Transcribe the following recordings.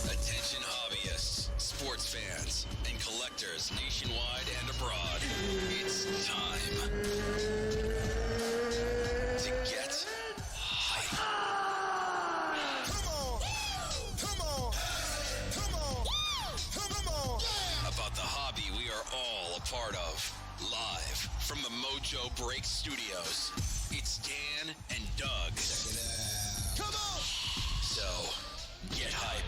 Attention hobbyists, sports fans, and collectors nationwide and abroad. It's time to get hype. Come on. About the hobby we are all a part of. Live from the Mojo Break Studios, it's Dan and Doug. Check it out. Come on! So, get hype.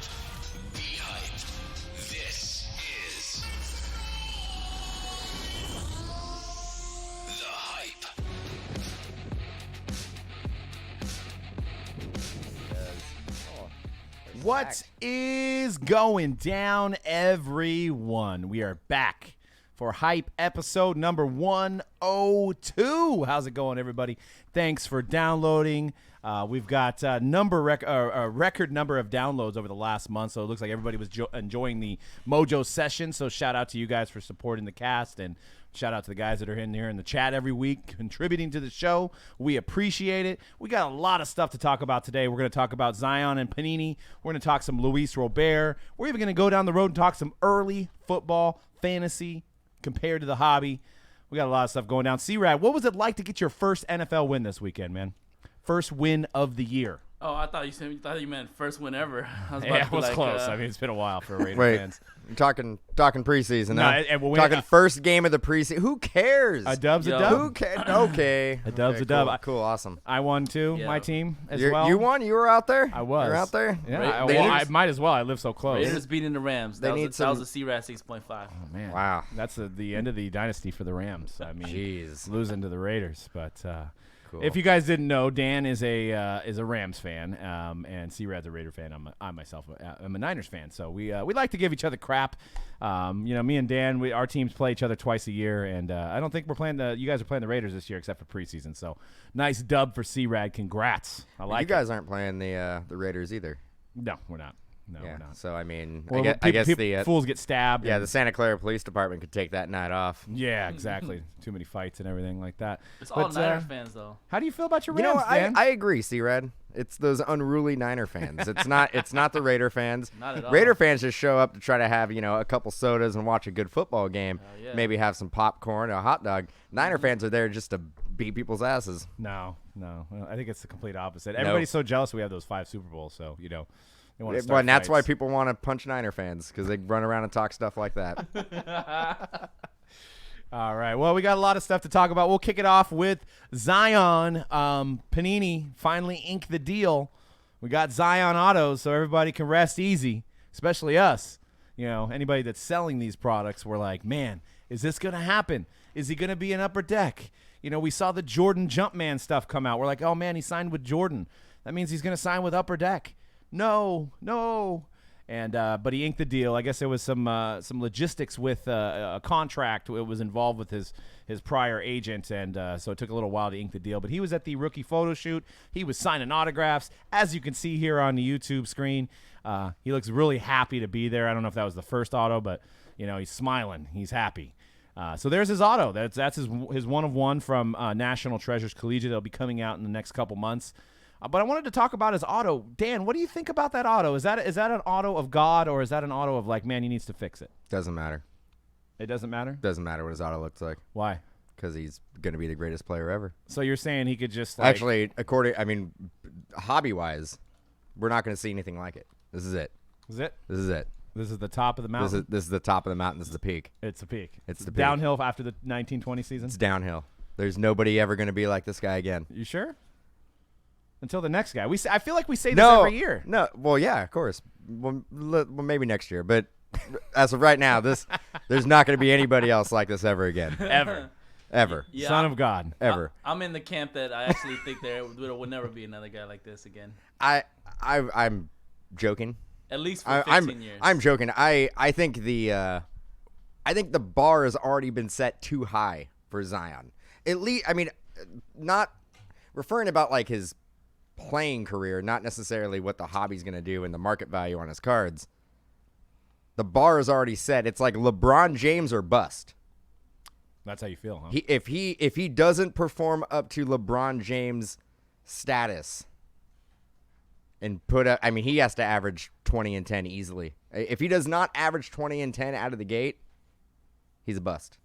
Be hype. This is The Hype. What is going down, everyone? We are back for Hype episode number 102. How's it going, everybody? Thanks for downloading. We've got a record number of downloads over the last month, so it looks like everybody was enjoying the Mojo session. So shout out to you guys for supporting the cast, and shout out to the guys that are in here in the chat every week contributing to the show. We appreciate it. We got a lot of stuff to talk about today. We're going to talk about Zion and Panini. We're going to talk some Luis Robert. We're even going to go down the road and talk some early football fantasy compared to the hobby. We got a lot of stuff going down. C-Rad, what was it like to get your first NFL win this weekend, man? First win of the year. Oh, I thought you meant first win ever. It was close. I mean, it's been a while for Raider fans. You're talking preseason. We're talking first game of the preseason. Who cares? A dub's a dub. Who cares? Okay. A dub's a cool. dub. Cool, awesome. I won too. Yeah. My team as You well. You won? You were out there? I was. You were out there? Yeah. Raiders- I might as well. I live so close. Raiders beating the Rams. They That need was some- a C-Rat 6.5. Oh man. Wow. That's the end of the dynasty for the Rams. I mean, Jeez. losing to the Raiders, but. Cool. If you guys didn't know, Dan is a Rams fan, and C-Rad's a Raider fan. I myself am a Niners fan. So we like to give each other crap. Me and Dan, our teams play each other twice a year, and I don't think you guys are playing the Raiders this year except for preseason. So nice dub for C-Rad. Congrats. I like You guys aren't playing the Raiders either. No, we're not. No, Yeah. we're not. So, I mean, Well, I guess people, the fools get stabbed. the Santa Clara Police Department could take that night off. Yeah, exactly. Too many fights and everything like that. It's all But, Niners fans, though. How do you feel about your You Rams, know what? Dan? I agree, C-Red. It's those unruly Niner fans. It's not the Raider fans. Not at all. Raider fans just show up to try to have, a couple sodas and watch a good football game. yeah. Maybe have some popcorn or a hot dog. Niner fans are there just to beat people's asses. No. Well, I think it's the complete opposite. Everybody's so jealous we have those 5 Super Bowls, so, they want to Well, start and that's why fights. people want to punch Niner fans, because they run around and talk stuff like that. All right. Well, we got a lot of stuff to talk about. We'll kick it off with Zion. Panini finally inked the deal. We got Zion autos, so everybody can rest easy, especially us. Anybody that's selling these products, we're like, man, is this going to happen? Is he going to be an upper deck? We saw the Jordan Jumpman stuff come out. We're like, oh, man, he signed with Jordan. That means he's going to sign with upper deck. No. And but he inked the deal. I guess there was some logistics with a contract. It was involved with his prior agent, and so it took a little while to ink the deal. But he was at the rookie photo shoot. He was signing autographs, as you can see here on the YouTube screen. He looks really happy to be there. I don't know if that was the first auto, but he's smiling. He's happy. So there's his auto. That's his 1-of-1 from National Treasures Collegiate. That'll be coming out in the next couple months. But I wanted to talk about his auto. Dan, what do you think about that auto? Is that an auto of God, or is that an auto of like, man, he needs to fix it? Doesn't matter. It doesn't matter? Doesn't matter what his auto looks like, Why? because he's going to be the greatest player ever. So you're saying he could just Actually, hobby-wise, we're not going to see anything like it. This is it. Is it? This is it. This is the top of the mountain? This is the top of the mountain. This is the peak. It's the peak. It's the peak. Downhill after the 1920 season? It's downhill. There's nobody ever going to be like this guy again. You sure? Until the next guy. I feel like we say this every year. No. Well, yeah, of course. Well, maybe next year. But as of right now, there's not going to be anybody else like this ever again. Ever. Yeah, Son of God. Ever. I'm in the camp that I actually think there will never be another guy like this again. I'm joking. At least for 15 years. I'm joking. I think the bar has already been set too high for Zion. At least, not referring about like his playing career, not necessarily what the hobby's going to do and the market value on his cards. The bar is already set. It's like LeBron James or bust. That's how you feel, huh? If he doesn't perform up to LeBron James status and put up, I mean, he has to average 20 and 10 easily. If he does not average 20 and 10 out of the gate, he's a bust.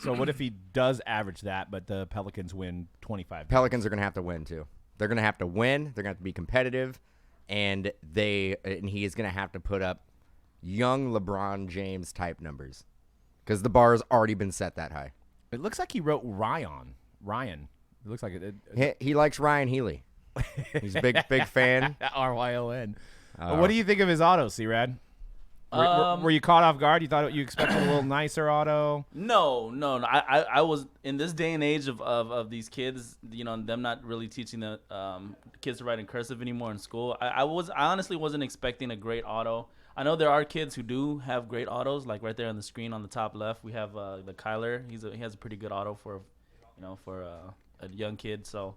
So what if he does average that, but the Pelicans win 25? Pelicans are going to have to win too. They're going to have to win. They're going to have to be competitive, and he is going to have to put up young LeBron James type numbers because the bar has already been set that high. It looks like he wrote Ryan. It looks like it. He likes Ryan Healy. He's a big fan. RYON. What do you think of his auto, C-Rad? Were you caught off guard? You thought you expected a little nicer auto? No. I was in this day and age of these kids, them not really teaching the kids to write in cursive anymore in school. I honestly wasn't expecting a great auto. I know there are kids who do have great autos, like right there on the screen on the top left. We have the Kyler. He has a pretty good auto for a young kid. So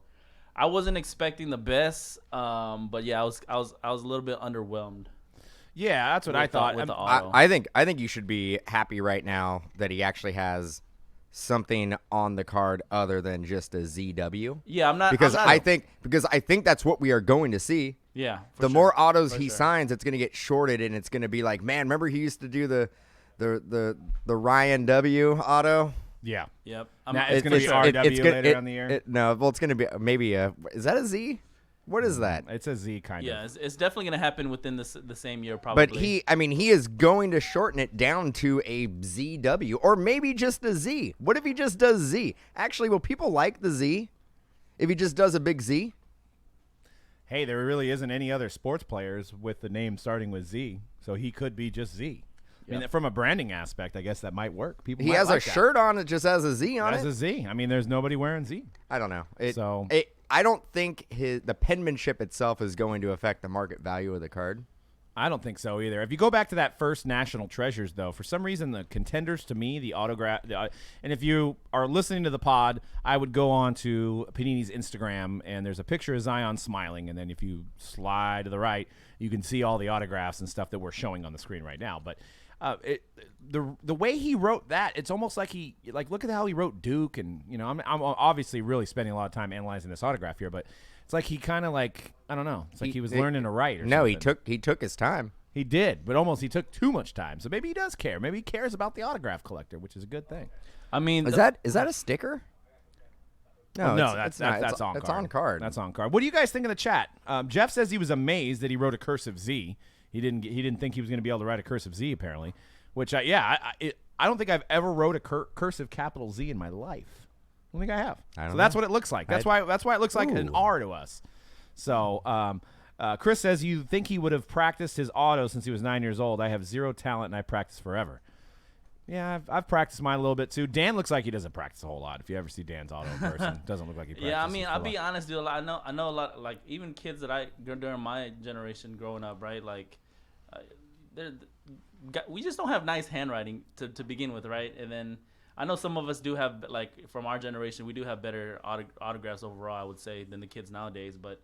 I wasn't expecting the best, but yeah, I was a little bit underwhelmed. Yeah, that's what I thought. With the auto. I think you should be happy right now that he actually has something on the card other than just a ZW. Yeah, I'm not because I think that's what we are going to see. Yeah, the more autos he signs, it's going to get shorted, and it's going to be like, man, remember he used to do the Ryan W auto. Yeah. Yep. It's going to be RW later on the year. It's going to be maybe is that a Z? What is that? It's a Z kind of. Yeah, it's definitely going to happen within the same year probably. But he is going to shorten it down to a ZW or maybe just a Z. What if he just does Z? Actually, will people like the Z if he just does a big Z? Hey, there really isn't any other sports players with the name starting with Z, so he could be just Z. Yep. I mean, from a branding aspect, I guess that might work. He has a shirt on it just has a Z on it. Has a Z. I mean, there's nobody wearing Z. I don't know. I don't think the penmanship itself is going to affect the market value of the card. I don't think so either. If you go back to that first National Treasures, though, for some reason the contenders to me, the autograph, and if you are listening to the pod, I would go on to Panini's Instagram, and there's a picture of Zion smiling, and then if you slide to the right, you can see all the autographs and stuff that we're showing on the screen right now. But the way he wrote that, it's almost like look at how he wrote Duke, and I'm obviously really spending a lot of time analyzing this autograph here, but it's like he kind of I don't know, it's like he was learning to write. Or something. he took his time. He did, but he took too much time. So maybe he does care. Maybe he cares about the autograph collector, which is a good thing. I mean, is that a sticker? No, that's on card. That's on card. That's on card. What do you guys think in the chat? Jeff says he was amazed that he wrote a cursive Z. He didn't think he was going to be able to write a cursive Z apparently, which I don't think I've ever wrote a cursive capital Z in my life. I don't think I have. That's what it looks like. That's why it looks like an R to us. So Chris says you think he would have practiced his auto since he was 9 years old. I have zero talent and I practice forever. Yeah, I've practiced mine a little bit too. Dan looks like he doesn't practice a whole lot. If you ever see Dan's auto in person, it doesn't look like he practices. Yeah, I mean, I'll be honest, dude. I know a lot. Like even kids that during my generation growing up, right? Like, we just don't have nice handwriting to begin with, right? And then I know some of us do have, like, from our generation, we do have better autographs overall, I would say, than the kids nowadays. But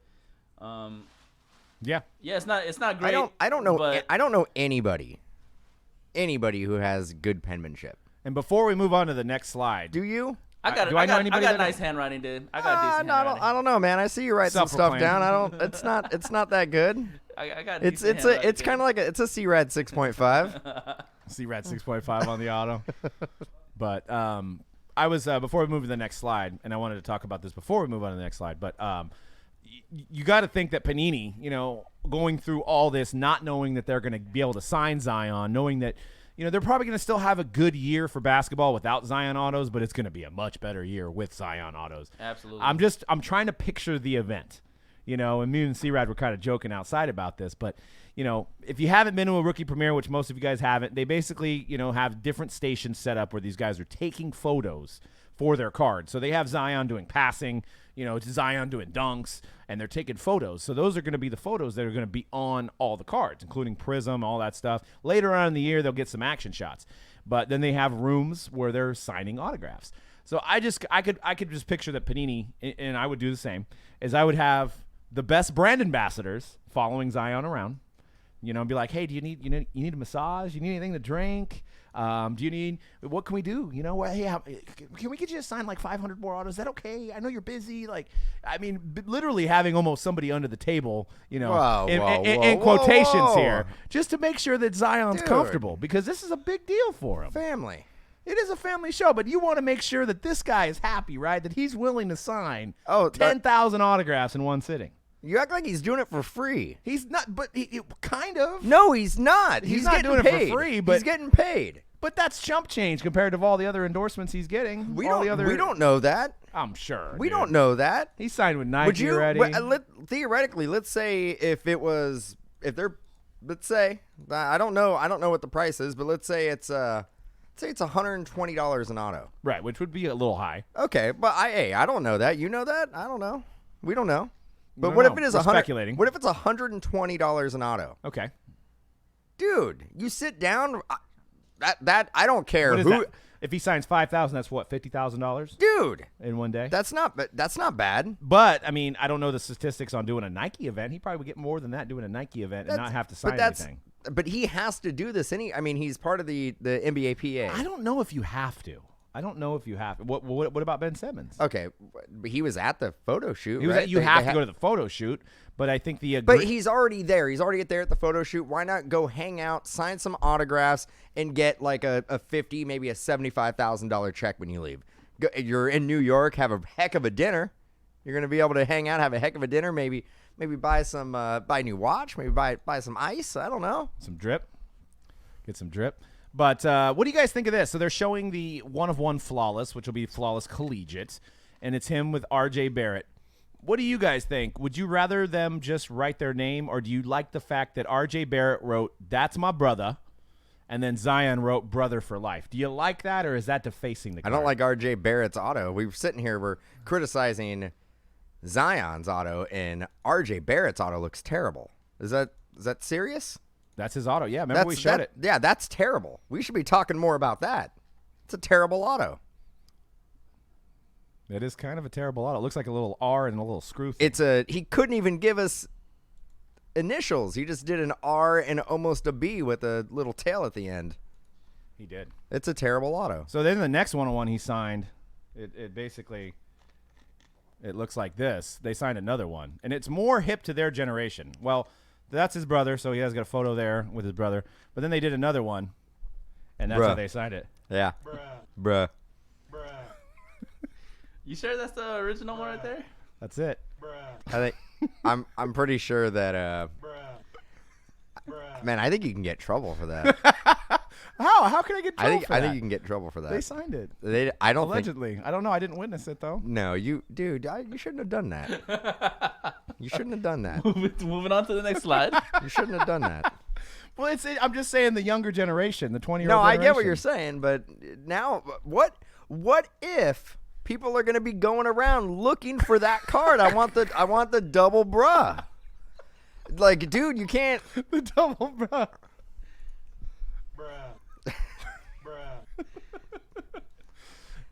yeah, it's not great. I don't know anybody who has good penmanship. And before we move on to the next slide, do you? I got nice handwriting, dude. I got decent handwriting. I don't know, man. I see you write some stuff down. It's not that good. I got it's kind of like it's a C-Rad 6.5. C-Rad 6.5 on the auto. But I was before we move to the next slide, and I wanted to talk about this before we move on to the next slide. But you got to think that Panini, going through all this, not knowing that they're going to be able to sign Zion, knowing that they're probably going to still have a good year for basketball without Zion autos, but it's going to be a much better year with Zion autos. Absolutely. I'm trying to picture the event. And me and C-Rad were kind of joking outside about this, but if you haven't been to a rookie premiere, which most of you guys haven't, they basically, have different stations set up where these guys are taking photos for their cards. So they have Zion doing passing, Zion doing dunks, and they're taking photos. So those are going to be the photos that are going to be on all the cards, including Prism, all that stuff. Later on in the year, they'll get some action shots. But then they have rooms where they're signing autographs. So I could just picture that Panini, and I would do the same, is I would have the best brand ambassadors following Zion around. You know, and be like, hey, do you need a massage? You need anything to drink? Do you need, what can we do? You know, hey, can we get you to sign like 500 more autos? Is that okay? I know you're busy. Like, I mean, literally having almost somebody under the table, you know, in quotations here, just to make sure that Zion's comfortable, because this is a big deal for him. Family. It is a family show, but you want to make sure that this guy is happy, right? That he's willing to sign 10,000 autographs in one sitting. You act like he's doing it for free. He's not, but he kind of. No, he's not. He's not doing it for free, but he's getting paid. But that's chump change compared to all the other endorsements he's getting. We don't know that. I'm sure. We don't know that. He signed with Nike already. Theoretically, let's say if let's say, I don't know what the price is, but let's say it's $120 an auto. Right, which would be a little high. Okay, but I don't know that. You know that? I don't know. We don't know. But what if it is speculating? What if it's $120 an auto? Okay. Dude, you sit down. That I don't care What is who. that? If he signs 5,000, that's what, $50,000, dude, in one day. That's not bad. But I mean, I don't know the statistics on doing a Nike event. He probably would get more than that doing a Nike event and not have to sign anything. But he has to do this. I mean, he's part of the NBA PA. I don't know if you have to. What about Ben Simmons? Okay, he was at the photo shoot. He was right? you have to go to the photo shoot, but I think But he's already there. He's already there at the photo shoot. Why not go hang out, sign some autographs, and get like a $50,000, maybe a $75,000 check when you leave? You're in New York, have a heck of a dinner. You're gonna be able to hang out, have a heck of a dinner. Maybe buy a new watch. Maybe buy some ice. I don't know. Some drip. Get some drip. But what do you guys think of this? So they're showing the 1-of-1 Flawless, which will be Flawless Collegiate, and it's him with R.J. Barrett. What do you guys think? Would you rather them just write their name, or do you like the fact that R.J. Barrett wrote, "That's my brother," and then Zion wrote "Brother for life"? Do you like that, or is that defacing the card? I don't like R.J. Barrett's auto. We're sitting here, we're criticizing Zion's auto, and R.J. Barrett's auto looks terrible. Is that serious? That's his auto. Yeah, remember we showed it. Yeah, that's terrible. We should be talking more about that. It's a terrible auto. It is kind of a terrible auto. It looks like a little R and a little screw thing. He couldn't even give us initials. He just did an R and almost a B with a little tail at the end. He did. It's a terrible auto. So then the next 1-on-1 he signed, it basically, it looks like this. They signed another one, and it's more hip to their generation. Well, that's his brother, so he has got a photo there with his brother. But then they did another one, and that's how they signed it. Yeah. Bruh. You sure that's the original one right there? That's it. I think I'm pretty sure that man, I think you can get trouble for that. How can I get trouble for that? I think you can get in trouble for that. They signed it. Allegedly. I don't know. I didn't witness it, though. No, you shouldn't have done that. You shouldn't have done that. Moving on to the next slide. You shouldn't have done that. Well, I'm just saying the younger generation, the 20-year-old No, I generation. get what you're saying, but now what if people are going to be going around looking for that card? I want the double bruh. Like, dude, you can't. The double bruh.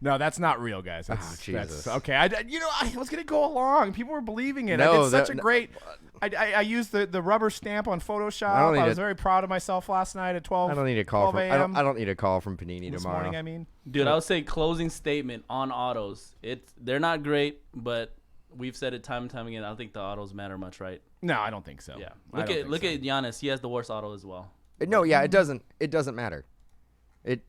No, that's not real, guys. Jesus. Okay. I was going to go along. People were believing it. No, I did such a great. I used the rubber stamp on Photoshop. I was very proud of myself last night at 12. I don't need a call. I don't need a call from Panini this tomorrow. morning, I mean, dude, I would say closing statement on autos. They're not great, but we've said it time and time again. I don't think the autos matter much, right? No, I don't think so. Yeah. Look at Giannis. He has the worst auto as well. No, yeah, it doesn't matter. It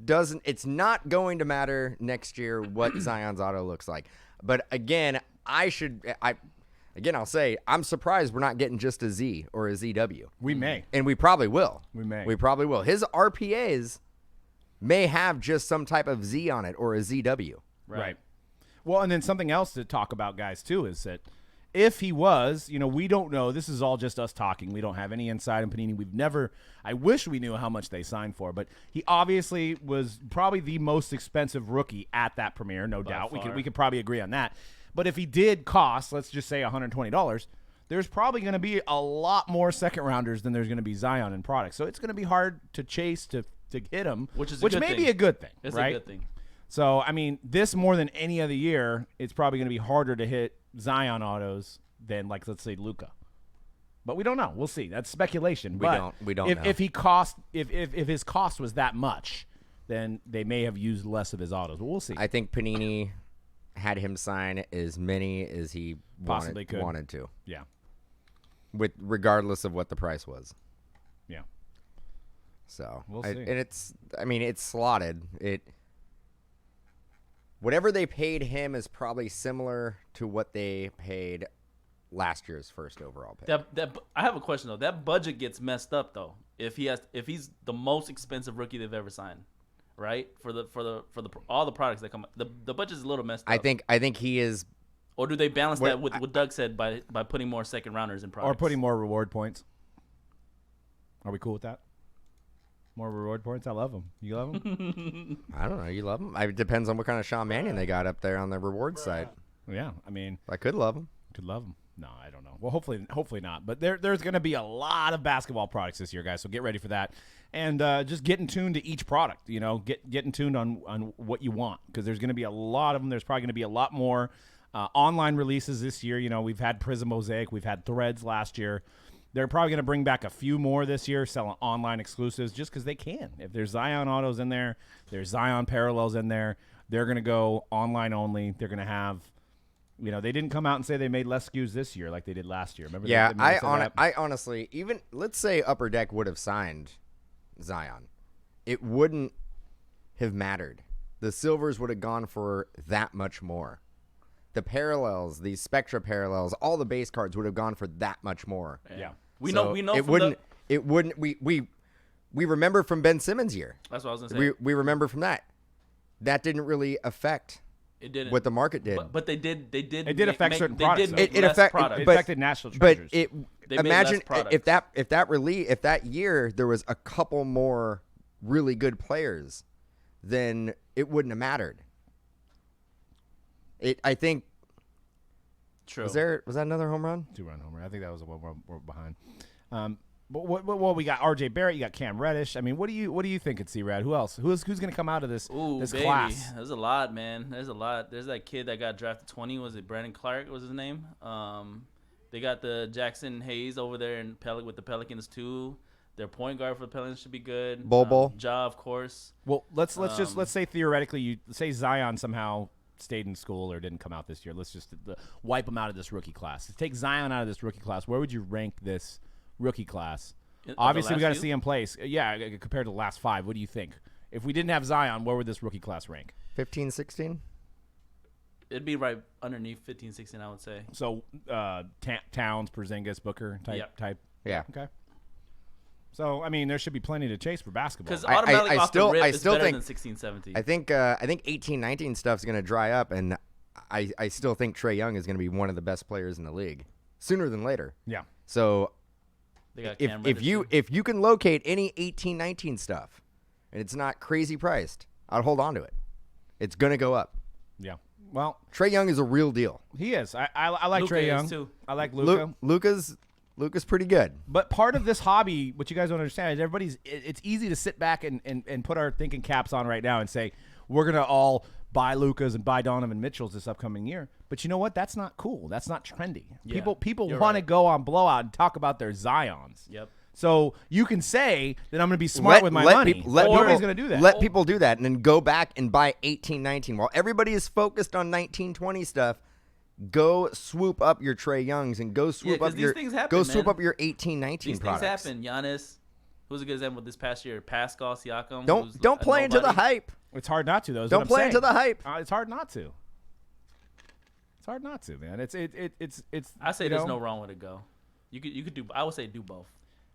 doesn't. It's not going to matter next year what Zion's auto looks like. But again, I'll say I'm surprised we're not getting just a Z or a ZW. We may, and we probably will. We probably will. His RPAs may have just some type of Z on it or a ZW. Right. Well, and then something else to talk about, guys, too, is that if he was, we don't know. This is all just us talking. We don't have any insight on Panini. I wish we knew how much they signed for, but he obviously was probably the most expensive rookie at that premiere, no doubt. We could probably agree on that. But if he did cost, let's just say $120, there's probably going to be a lot more second rounders than there's going to be Zion in products. So it's going to be hard to chase to hit him, which may be a good thing. It's right? a good thing. So, I mean, this more than any other year, it's probably going to be harder to hit Zion autos than, like, let's say, Luka. But we don't know. We'll see. That's speculation. We don't know. If his cost was that much, then they may have used less of his autos. But we'll see. I think Panini had him sign as many as he Possibly wanted to, yeah. regardless of what the price was. Yeah. So We'll see. And it's slotted. Whatever they paid him is probably similar to what they paid last year's first overall pick. I have a question though. That budget gets messed up though if he's the most expensive rookie they've ever signed, right? For all the products that come, the budget's a little messed up. I think he is. Or do they balance that with what Doug said by putting more second rounders in products Or putting more reward points. Are we cool with that? More reward points. I love them. You love them? I don't know. You love him. It depends on what kind of Sean Mannion they got up there on the reward side. Yeah. I mean, I could love him. could love them. No, I don't know. Well, hopefully not. But there's going to be a lot of basketball products this year, guys. So get ready for that, and just get in tune to each product. You know, get in tune on what you want, because there's going to be a lot of them. There's probably going to be a lot more online releases this year. You know, we've had Prism Mosaic, we've had Threads last year. They're probably going to bring back a few more this year, selling online exclusives, just because they can. If there's Zion autos in there, there's Zion parallels in there. They're going to go online only. They're going to have. You know, they didn't come out and say they made less SKUs this year like they did last year. Remember? Yeah, they said that? I honestly, even let's say Upper Deck would have signed Zion, it wouldn't have mattered. The silvers would have gone for that much more. The parallels, these Spectra parallels, all the base cards would have gone for that much more. Yeah, we know. It wouldn't. It wouldn't. We remember from Ben Simmons' year. That's what I was gonna say. We remember from that. That didn't really affect. It didn't. What the market did. But they did. It did affect certain products. It affected national treasures. But imagine if that year there was a couple more really good players, then it wouldn't have mattered. I think. True. Was that another home run? 2-run homer. I think that was the one we're behind. But what we got? R.J. Barrett. You got Cam Reddish. I mean, what do you think at C-Rad? Who else? Who's going to come out of this class? There's a lot, man. There's a lot. There's that kid that got drafted 20. Was it Brandon Clark? Was his name? They got the Jackson Hayes over there with the Pelicans too. Their point guard for the Pelicans should be good. Bol. Ja, of course. Well, let's say theoretically, you say Zion somehow stayed in school or didn't come out this year. Let's just wipe him out of this rookie class. Take Zion out of this rookie class. Where would you rank this rookie class? Obviously, we got to see him play. Yeah, compared to the last 5, what do you think? If we didn't have Zion, where would this rookie class rank? 15, 16? It'd be right underneath 15, 16, I would say. So Towns, Porzingis, Booker type. Yeah. Okay. So, I mean, there should be plenty to chase for basketball. Because automatically off the rip, it's better think, than 16, 17. I think 18, 19 stuff's going to dry up, and I still think Trae Young is going to be one of the best players in the league sooner than later. Yeah. So They got if you can locate any 18, 19 stuff, and it's not crazy priced, I'd hold on to it. It's going to go up. Yeah. Well, Trae Young is a real deal. he is. I like Luka Trae is Young. too. I like Luka. Luka's pretty good. But part of this hobby, what you guys don't understand, is it's easy to sit back and put our thinking caps on right now and say, we're going to all buy Lukas and buy Donovan Mitchells this upcoming year. But you know what? That's not cool. That's not trendy. Yeah, People you're want to right. go on Blowout and talk about their Zions. Yep. So you can say that I'm going to be smart with my money. Nobody's going to do that. Let people do that and then go back and buy 18, 19. While everybody is focused on 19, 20 stuff, go swoop up your Trae Youngs and go swoop up your things happen, swoop man. up your 18, 19 These products. things happen. Giannis, who's a good example this past year? Pascal Siakam. Don't play into the hype. It's hard not to, though. Don't play into the hype. It's hard not to. It's hard not to, man. It's. I say there's no wrong way to go. You could do. I would say do both.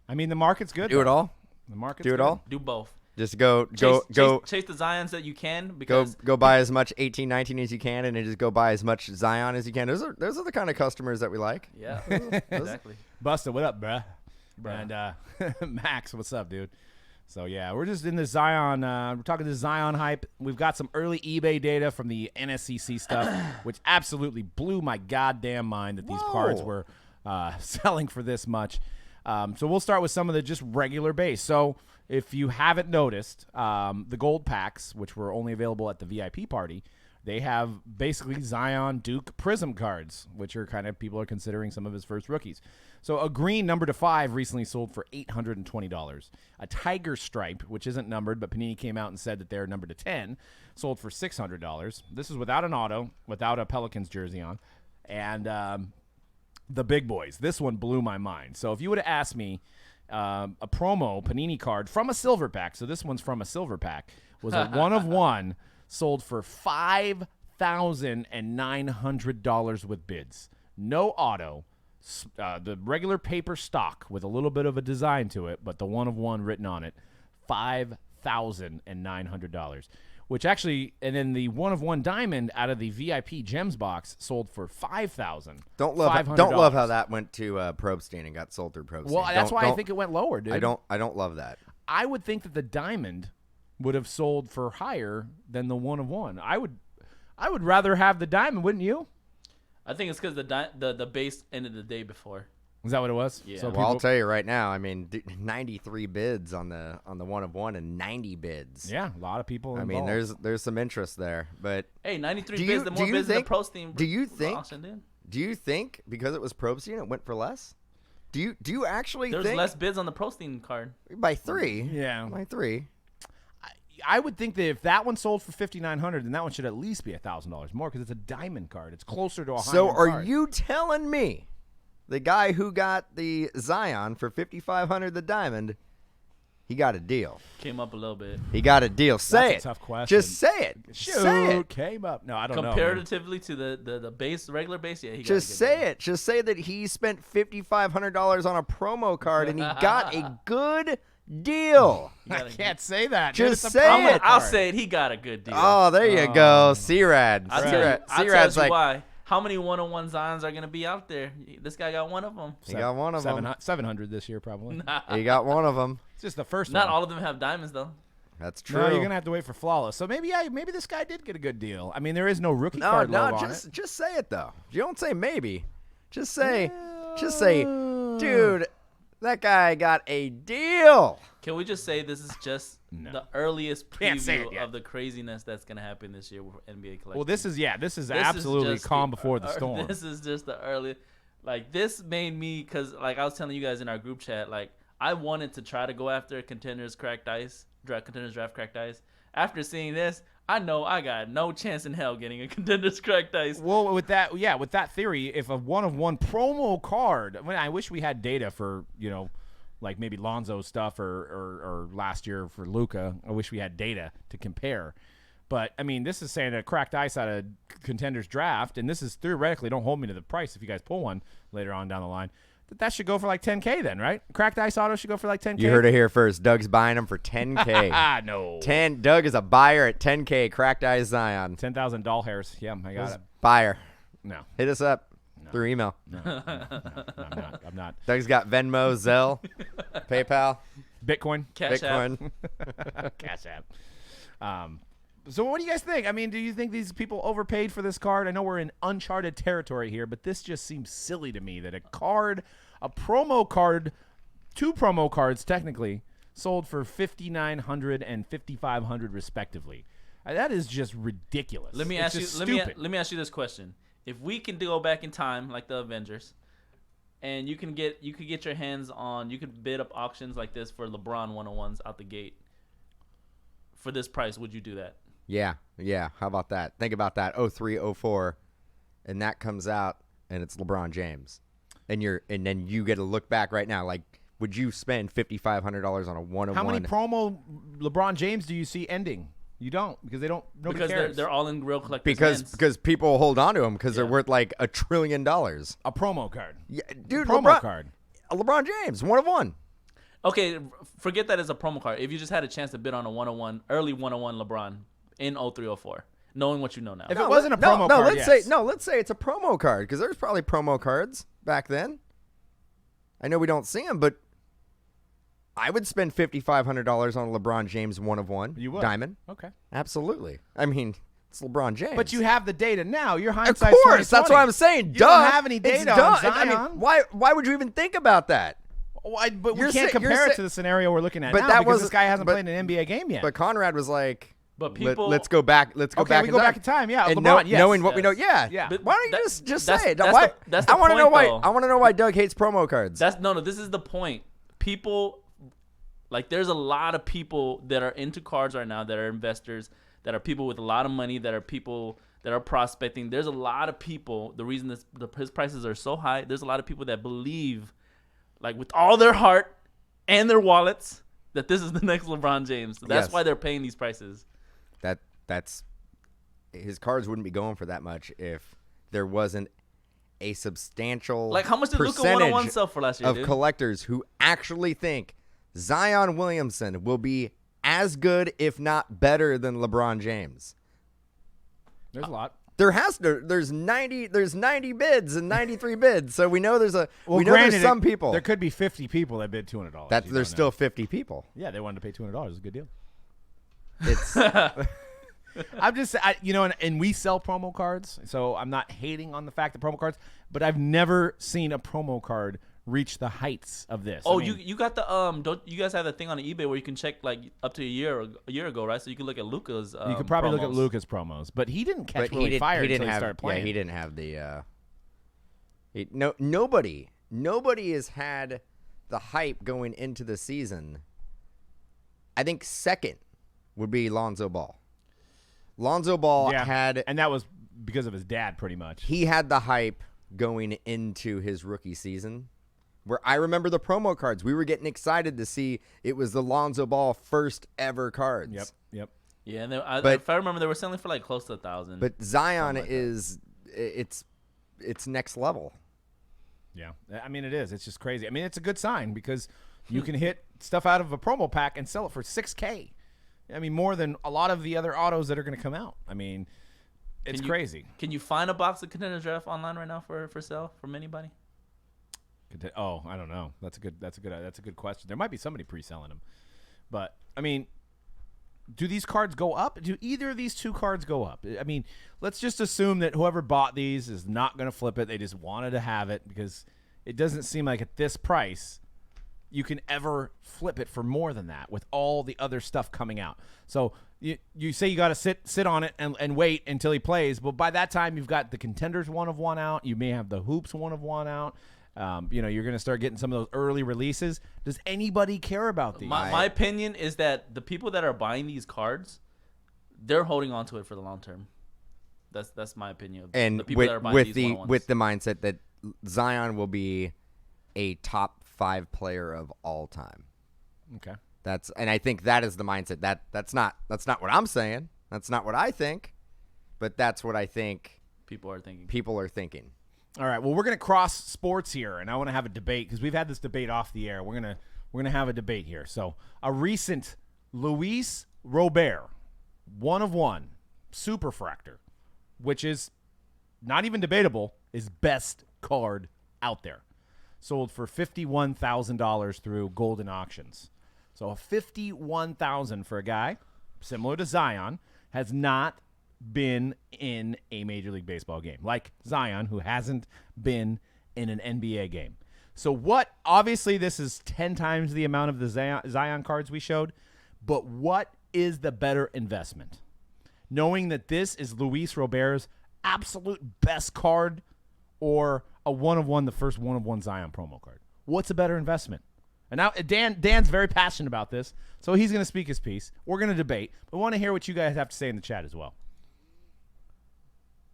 I mean, the market's good. Do it all. The market's Do it good. all. Do both. Just go Chase the Zions that you can because go buy as much 18, 19 as you can, and then just go buy as much Zion as you can. Those are the kind of customers that we like. yeah, exactly. Busta, what up, bruh? And Max, what's up, dude? So, yeah, we're just in the Zion. We're talking the Zion hype. We've got some early eBay data from the NSCC stuff, which absolutely blew my goddamn mind that these cards were selling for this much. So we'll start with some of the just regular base. So if you haven't noticed, the gold packs, which were only available at the VIP party, they have basically Zion Duke Prism cards, which are kind of people are considering some of his first rookies. So a green number to 5 recently sold for $820. A tiger stripe, which isn't numbered, but Panini came out and said that they're numbered to 10, sold for $600. This is without an auto, without a Pelicans jersey on, and the big boys. This one blew my mind. So if you would have asked me a promo Panini card from a silver pack, so this one's from a silver pack, was a 1/1, sold for $5,900 with bids. No auto. The regular paper stock with a little bit of a design to it, but the 1/1 written on it, $5,900. Which actually, and then the 1/1 diamond out of the VIP gems box sold for $5,000. Don't love how that went to Probstein and got sold through Probstein. Well, that's why I think it went lower, dude. I don't love that. I would think that the diamond would have sold for higher than the 1/1. I would rather have the diamond, wouldn't you? I think it's because the base ended the day before. Is that what it was? Yeah. So Well, I'll tell you right now. I mean, 93 bids on the 1/1 and 90 bids. yeah, a lot of people. I mean, involved. there's some interest there, but Hey, 93 Do bids. you- The do more you bids think- the Probstein do you think- auction did. do you think because it was Probstein it went for less? Do you actually There was think less bids on the Probstein card. by 3? Yeah. by 3. I would think that if that one sold for $5,900, then that one should at least be $1,000 more because it's a diamond card. It's closer to a high. So are card. you telling me the guy who got the Zion for $5,500 the diamond, he got a deal? Came up a little bit. He got a deal. Say That's it. a tough question. Just say it. Shoot, Say it. came up? No, I don't know. man. Comparatively to the base, regular base, yeah, he got Just a good say deal. it. Just say that he spent $5,500 on a promo card and he got a good deal. He got I a can't say that. Just dude. It's a say promo it. I'll card. say it. He got a good deal. Oh, there you go. C-Rad. I'll C-Rad. tell C-Rad's you like, why. How many 1/1 Zions are gonna be out there? This guy got one of them. he got one of them. 700 this year probably. He got one of them. It's just the first Not one. all of them have diamonds though. That's true. No, you're gonna have to wait for flawless. So maybe this guy did get a good deal. I mean, there is no rookie No, card logo on just it. just say it though. You don't say maybe. Just say, dude, that guy got a deal. Can we just say this is just No. the earliest Can't say it preview yet. of the craziness that's gonna happen this year with NBA collection? Well, this is This is absolutely just calm before the storm. This is just the early, like this made me because like I was telling you guys in our group chat, like I wanted to try to go after contenders draft cracked ice. After seeing this, I know I got no chance in hell getting a contenders cracked ice. Well, with that theory, if a 1/1 promo card, I wish we had data for, like maybe Lonzo stuff or last year for Luka. I wish we had data to compare. But, I mean, this is saying a cracked ice out of contenders draft, and this is theoretically, don't hold me to the price if you guys pull one later on down the line. That should go for like $10K then, right? Cracked ice auto should go for like $10K. You heard it here first. Doug's buying them for $10K. No. 10. Doug is a buyer at $10K. Cracked Eyes Zion. 10,000 doll hairs. Yeah, I got it. Buyer. No. Hit us up through email. I'm not. Doug's got Venmo, Zelle, PayPal, Bitcoin. Cash App. Bitcoin. Cash App. So what do you guys think? I mean, do you think these people overpaid for this card? I know we're in uncharted territory here, but this just seems silly to me that a promo card, 2 promo cards technically, sold for $5,900 and $5,500 respectively. That is just ridiculous. Let me It's ask you. just Let me stupid. ask you this question: if we can go back in time like the Avengers, and you could get your hands on, you could bid up auctions like this for LeBron 1/1s out the gate for this price, would you do that? Yeah. How about that? Think about that. 03, 04, and that comes out, and it's LeBron James, and then you get to look back right now. Like, would you spend $5,500 on a 1/1? How many promo LeBron James do you see ending? You don't, because they don't. Nobody Because cares. they're all in real collector's hands. Because people hold on to them because they're Yeah. worth like $1 trillion. a promo card. Yeah, dude, Promo card. LeBron James, 1/1. Okay, forget that as a promo card. If you just had a chance to bid on a 1/1, early 1/1 LeBron in 03, 04, knowing what you know now. If it wasn't a promo card, let's say it's a promo card because there's probably promo cards back then. I know we don't see them, but I would spend $5,500 on a LeBron James 1/1 You would. diamond. Okay. Absolutely. I mean, it's LeBron James. But you have the data now. Your of hindsight's course, that's 20/20. what I'm saying. You Duh. don't have any It's data dumb. on Zion. I mean, why would you even think about that? But we You're can't sa- you're compare it sa- to the scenario we're looking at But now that because was- this guy hasn't but- played an NBA game yet. But Conrad was like, But people, let's go back. Let's go Okay, back. we in go time. back in time. Yeah, And LeBron. Yes. knowing what we know, Yeah. But Why don't you that- just that's say it? the- Why? that's the I want to know point, why. though. I want to know why Doug hates promo cards. no. This is the point. People, like, there's a lot of people that are into cards right now that are investors, that are people with a lot of money, that are people that are prospecting. There's a lot of people. The reason his prices are so high, there's a lot of people that believe, like, with all their heart and their wallets, that this is the next LeBron James. That's Yes. why they're paying these prices. That's his cards wouldn't be going for that much if there wasn't a substantial Like, how much did Luka percentage 101 sell for last year, of dude? collectors who actually think Zion Williamson will be as good, if not better, than LeBron James. There's a lot. There's 90 bids and 93 bids, so we know there's Granted, there's some people. There could be 50 people that bid $200. That You there's don't still know. 50 people. Yeah, they wanted to pay $200. It's a good deal. It's I'm just, and we sell promo cards, so I'm not hating on the fact that promo cards, but I've never seen a promo card reach the heights of this. Oh, I mean, you got the don't you guys have that thing on eBay where you can check like up to a year ago, right? So you can look at Luka's. you could probably look at promos. Luka's promos, but he didn't catch but really fire he didn't until he have started playing. he didn't have the nobody has had the hype going into the season. I think second would be Lonzo Ball. Lonzo Ball had, and that was because of his dad, pretty much. he had the hype going into his rookie season, where I remember the promo cards. We were getting excited to see it was the Lonzo Ball first ever cards. Yep. Yeah, and But- if I remember, they were selling for like close to 1,000. But Zion Something like that. it's next level. Yeah. I mean, it is. It's just crazy. I mean, it's a good sign because you can hit stuff out of a promo pack and sell it for $6K. I mean, more than a lot of the other autos that are going to come out. I mean, it's crazy. Can you find a box of Contender Draft online right now for sale from anybody? Oh, I don't know. That's a good question. There might be somebody pre-selling them, but I mean, do these cards go up? Do either of these two cards go up? I mean, let's just assume that whoever bought these is not going to flip it. They just wanted to have it because it doesn't seem like at this price you can ever flip it for more than that with all the other stuff coming out. So you say you got to sit on it and wait until he plays, but by that time you've got the Contenders 1 of 1 out. You may have the Hoops 1 of 1 out. You're going to start getting some of those early releases. Does anybody care about these? My opinion is that the people that are buying these cards, they're holding on to it for the long term. That's my opinion. Of And the people that are buying these one-on-ones. with the mindset that Zion will be a top 5 player of all time. Okay. And I think that is the mindset. That's not what I'm saying. That's not what I think, but that's what I think people are thinking. people are thinking. All right. Well, we're going to cross sports here, and I want to have a debate because we've had this debate off the air. We're gonna have a debate here. So, a recent Luis Robert 1 of 1 Superfractor, which is not even debatable, is best card out there, sold for $51,000 through Golden Auctions. So, $51,000 for a guy similar to Zion has not been in a Major League Baseball game, like Zion, who hasn't been in an NBA game. So obviously this is 10 times the amount of the Zion cards we showed, but what is the better investment? Knowing that this is Luis Robert's absolute best card or a 1 of 1, the first 1 of 1 Zion promo card? What's a better investment? And now Dan's very passionate about this, so he's going to speak his piece. We're going to debate, but we want to hear what you guys have to say in the chat as well.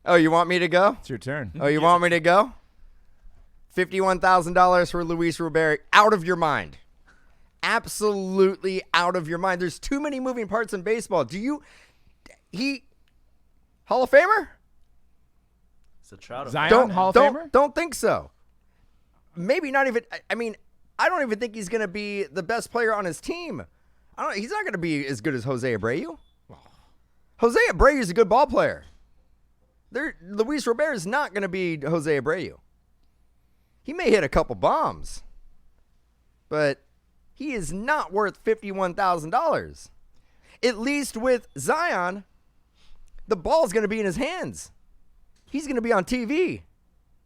Oh, you want me to go? It's your turn. Oh, you want me to go? $51,000 for Luis Robert. Out of your mind. Absolutely out of your mind. There's too many moving parts in baseball. Hall of Famer? It's a Trout. Zion, Hall of Famer? Don't think so. Maybe not even. I mean, I don't even think he's going to be the best player on his team. He's not going to be as good as Jose Abreu. Jose Abreu is a good ball player. Luis Robert is not going to be Jose Abreu. He may hit a couple bombs, but he is not worth $51,000. At least with Zion, the ball's going to be in his hands. He's going to be on TV.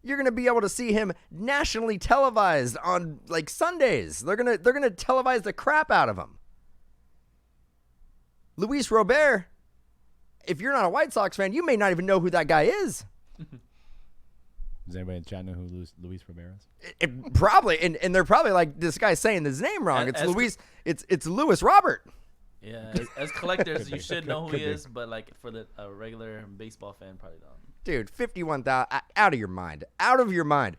You're going to be able to see him nationally televised on like Sundays. They're going to televise the crap out of him. Luis Robert, if you're not a White Sox fan, you may not even know who that guy is. Does anybody in the chat know who Luis Robert is? Probably, and they're probably like, this guy's saying his name wrong. It's Luis. It's Louis Robert. Yeah, as collectors, you should know who he is, but like for the regular baseball fan, probably don't. Dude, 51,000, out of your mind. Out of your mind.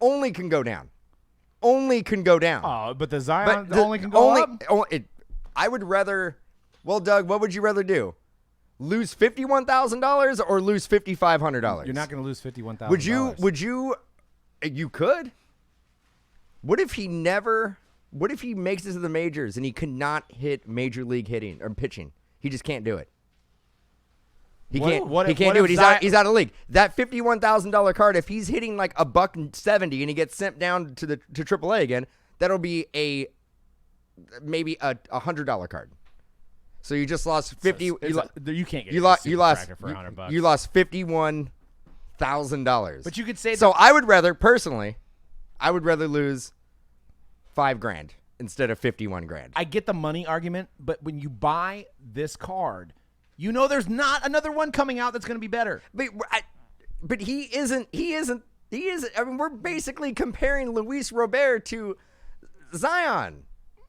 Only can go down. Only can go down. Oh, but the Zion only can go up? I would rather, well, Doug, what would you rather do? Lose $51,000 or lose $5,500? You're not going to lose $51,000. Would you could? What if he makes it to the majors and he cannot hit major league hitting or pitching? He just can't do it. He can't do it. He's out of league. That $51,000 card, if he's hitting like $170 and he gets sent down to AAA again, that'll be maybe a $100 card. So you just lost 50. You can't get you lost for $100. You lost $51,000. But you could say so. I would rather lose $5,000 instead of $51,000. I get the money argument, but when you buy this card, you know there's not another one coming out that's going to be better. But he isn't. I mean, we're basically comparing Luis Robert to Zion.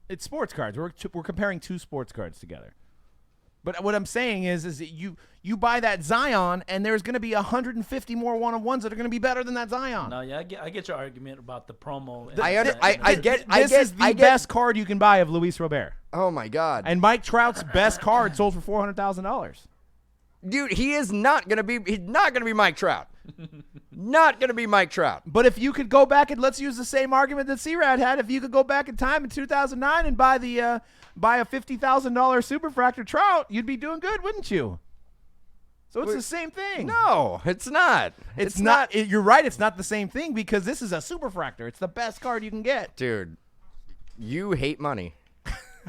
It's sports cards. We're comparing two sports cards together. But what I'm saying is that you buy that Zion, and there's going to be 150 more one-on-ones that are going to be better than that Zion. No, yeah, I get your argument about the promo. This is the best card you can buy of Luis Robert. Oh my God! And Mike Trout's best card sold for $400,000. Dude, he's not gonna be Mike Trout. Not gonna be Mike Trout. But if you could go back and let's use the same argument that C-Rad had, if you could go back in time in 2009 and buy a $50,000 Superfractor Trout, you'd be doing good, wouldn't you? So it's the same thing. No, it's not. It's not. You're right. It's not the same thing because this is a Superfractor. It's the best card you can get. Dude, you hate money.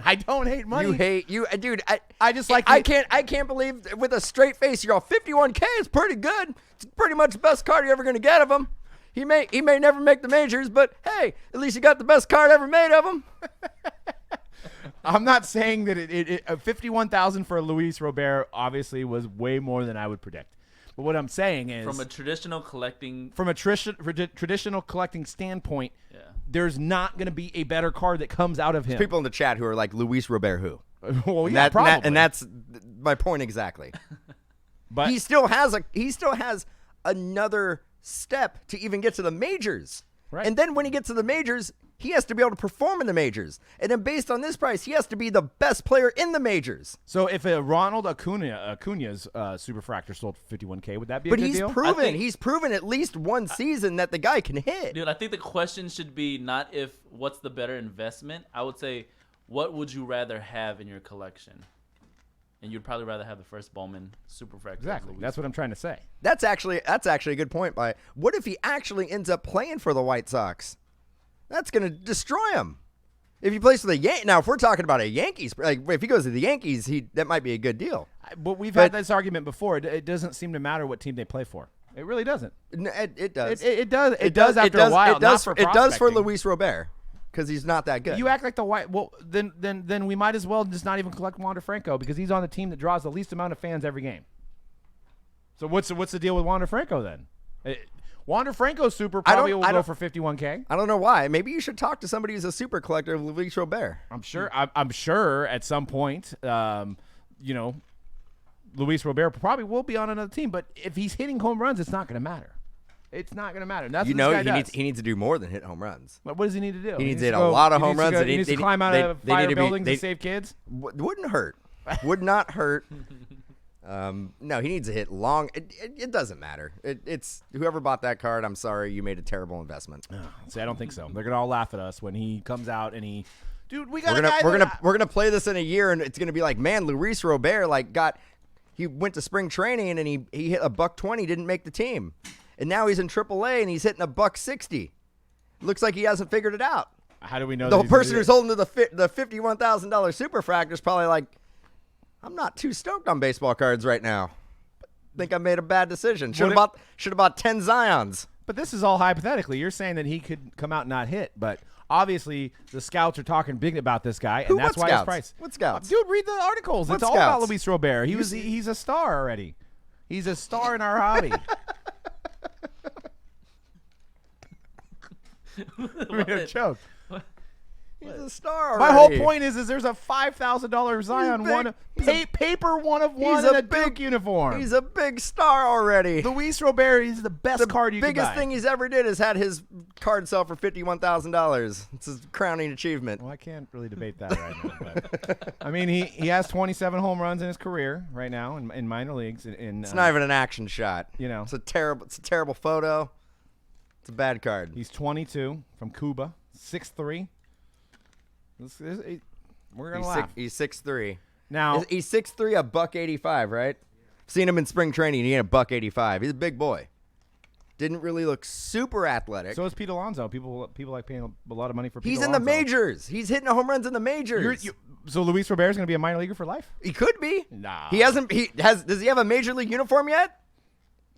I don't hate money. Dude. I just like. I can't believe with a straight face you're all 51K is pretty good. It's pretty much the best card you're ever gonna get of him. He may never make the majors, but hey, at least you got the best card ever made of him. I'm not saying that it 51,000 for Luis Robert obviously was way more than I would predict. But what I'm saying is from a traditional collecting standpoint, there's not going to be a better card that comes out of him. There's people in the chat who are like Luis Robert who? Well, yeah, probably. And that's my point exactly. But he still has another step to even get to the majors. Right. And then when he gets to the majors, he has to be able to perform in the majors. And then based on this price, he has to be the best player in the majors. So if a Ronald Acuna's Superfractor sold for $51K, would that be a good deal? But he's proven at least one season that the guy can hit. Dude, I think the question should be not what's the better investment. I would say, what would you rather have in your collection? And you'd probably rather have the first Bowman Superfractor. Exactly. That's what I'm trying to say. That's actually a good point. What if he actually ends up playing for the White Sox? That's going to destroy him. If he plays for the Yankees, now if we're talking about a Yankees, like if he goes to the Yankees, that might be a good deal. But we've had this argument before. It doesn't seem to matter what team they play for. It really doesn't. It does. It does after a while. It does for Luis Robert because he's not that good. You act like the White. Well, then we might as well just not even collect Wander Franco because he's on the team that draws the least amount of fans every game. So what's the deal with Wander Franco then? Wander Franco's super probably will go for $51K. I don't know why. Maybe you should talk to somebody who's a super collector of Luis Robert. I'm sure at some point, Luis Robert probably will be on another team. But if he's hitting home runs, it's not going to matter. It's not going to matter. That's what this guy does. He needs to do more than hit home runs. What does he need to do? He needs to hit a lot of home runs. He needs to climb out of fire buildings and save kids? Wouldn't hurt. Would not hurt. No, he needs to hit long. It doesn't matter. It's whoever bought that card. I'm sorry, you made a terrible investment. See, I don't think so. They're gonna all laugh at us when he comes out and dude, we got we're gonna play this in a year and it's gonna be like, man, Luis Robert he went to spring training and he hit $120, didn't make the team, and now he's in AAA and he's hitting $160. Looks like he hasn't figured it out. How do we know the person who's holding to the $51,000 Superfractor is probably like, I'm not too stoked on baseball cards right now. Think I made a bad decision. Should have bought 10 Zions. But this is all hypothetically. You're saying that he could come out and not hit, but obviously the scouts are talking big about this guy, and that's what why his scouts? price. What scouts? Dude, read the articles. What It's all about scouts? Luis Robert. He's a star already. He's a star in our hobby. I joke. He's a star My already. whole point is there's a $5,000 Zion paper one of one he's in a a Duke uniform. He's a big star already. Luis Robert is the best card you can buy. biggest thing he's ever did is had his card sell for $51,000. It's his crowning achievement. Well, I can't really debate that right now. But, I mean, he has 27 home runs in his career right now in minor leagues. It's not even an action shot. You know. It's a terrible photo. It's a bad card. He's 22 from Cuba, 6'3". We're gonna laugh. He's 6'3". Now He's 6'3", a $185, right? Seen him in spring training. He ain't a $185. He's a big boy. Didn't really look super athletic. so is Pete Alonso. People like paying a lot of money for Pete He's Alonso. in the majors. He's hitting home runs in the majors. So Luis Robert is going to be a minor leaguer for life? He could be. Nah. He hasn't. Does he have a major league uniform yet?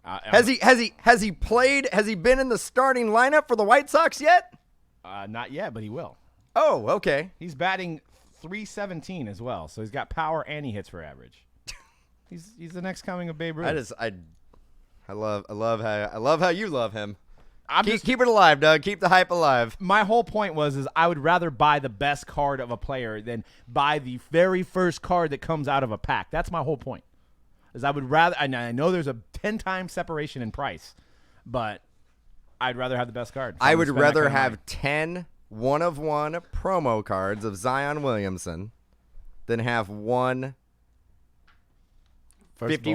Has he played? Has he been in the starting lineup for the White Sox yet? Not yet, but he will. Oh, okay. He's batting .317 as well, so he's got power and he hits for average. He's the next coming of Babe Ruth. I love how you love him. Keep Keep it alive, Doug. Keep the hype alive. My whole point is I would rather buy the best card of a player than buy the very first card that comes out of a pack. That's my whole point. Is I would rather, and I know there's a 10 times separation in price, but I'd rather have the best card. I would rather have 10 one-of-one promo cards of Zion Williamson than have one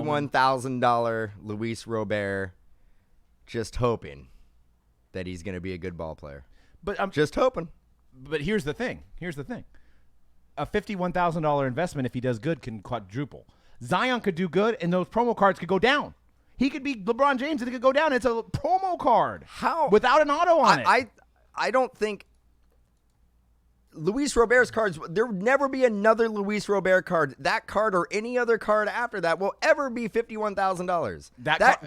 $51,000 Luis Robert, just hoping that he's going to be a good ball player. But I'm Just hoping. But here's the thing. A $51,000 investment, if he does good, can quadruple. Zion could do good, and those promo cards could go down. He could be LeBron James, and it could go down. It's a promo card. How? Without an auto on it. I don't think Luis Robert's cards, there would never be another Luis Robert card. That card or any other card after that will ever be $51,000.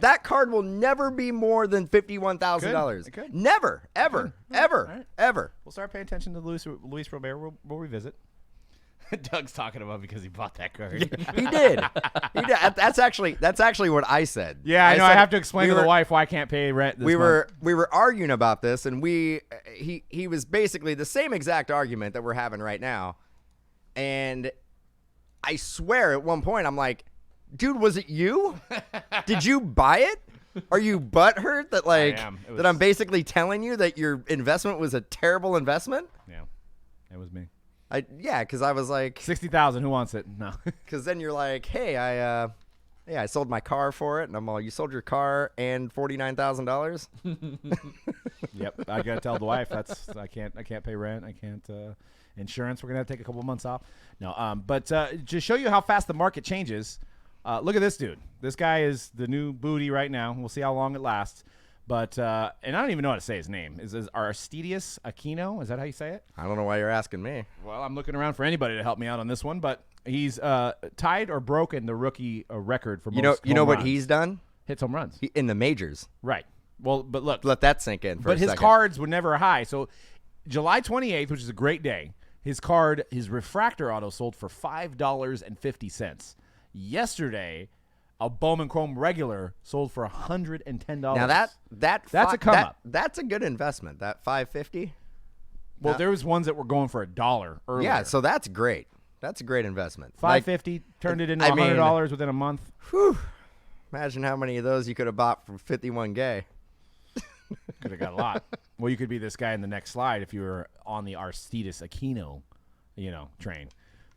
That card will never be more than $51,000. It could. Never, ever, ever, All right. ever. We'll start paying attention to Luis Robert. We'll revisit. Doug's talking about because he bought that card. He did. That's actually what I said. Yeah, I know. I said have to explain to the wife why I can't pay rent this we month. were arguing about this, and he was basically the same exact argument that we're having right now. And I swear at one point I'm like, dude, was it you? Did you buy it? Are you butthurt that that I'm basically telling you that your investment was a terrible investment? Yeah, it was me. Because I was like, 60,000. Who wants it? No. because then you're like, hey, I sold my car for it, and I'm all, you sold your car and $49,000. Yep, I gotta tell the wife I can't pay rent. I can't insurance. We're gonna have to take a couple months off. No, but to show you how fast the market changes, look at this dude. This guy is the new booty right now. We'll see how long it lasts. But and I don't even know how to say his name. Is Aristides Aquino? Is that how you say it? I don't know why you're asking me. Well, I'm looking around for anybody to help me out on this one, but he's tied or broken the rookie record for most You know home what runs. he's done? Hits home runs. In the majors. Right. Well, but look. Let that sink in for a But his second. cards were never high. So July 28th, which is a great day, his refractor auto sold for $5.50. Yesterday, a Bowman Chrome regular sold for $110. Now that's a come up. That's a good investment. That $5.50. Well, there was ones that were going for $1 earlier. Yeah, so that's great. That's a great investment. $5.50 turned it into I mean, $100 within a month. Whew, imagine how many of those you could have bought for 51K. Could have got a lot. Well, you could be this guy in the next slide if you were on the Aristides Aquino, train.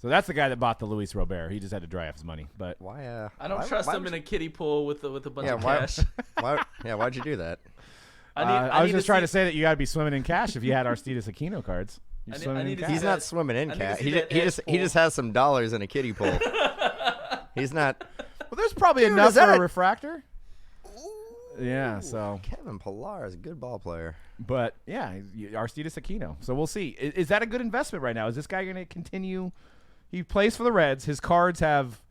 So that's the guy that bought the Luis Robert. He just had to dry off his money. But Why? I don't trust him in a kiddie pool with a bunch of why, cash. why'd you do that? I was just trying to say that you got to be swimming in cash if you had Aristides Aquino cards. You're I swimming in need to cash. see He's that- not swimming in I need to cat. see He that just pool. has some dollars in a kiddie pool. He's not. Well, there's probably Dude, enough is that for a a- refractor. Yeah, so. Kevin Pillar is a good ball player. But, yeah, Aristides Aquino. So we'll see. Is that a good investment right now? Is this guy going to continue? He plays for the Reds. His cards have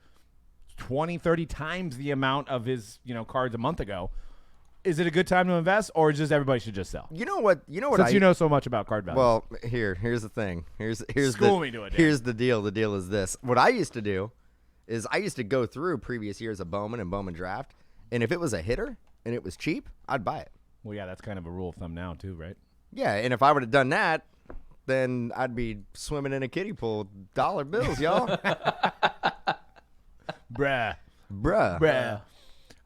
20, 30 times the amount of his cards a month ago. is it a good time to invest, or just everybody should just sell? You know what? Since you know so much about card values. Well, here's the thing. Here's School me to it, Dan. Here's the deal. The deal is this. What I used to do is I used to go through previous years of Bowman and Bowman draft, and if it was a hitter and it was cheap, I'd buy it. Well, yeah, that's kind of a rule of thumb now too, right? Yeah, and if I would have done that, then I'd be swimming in a kiddie pool with dollar bills, y'all. Bruh.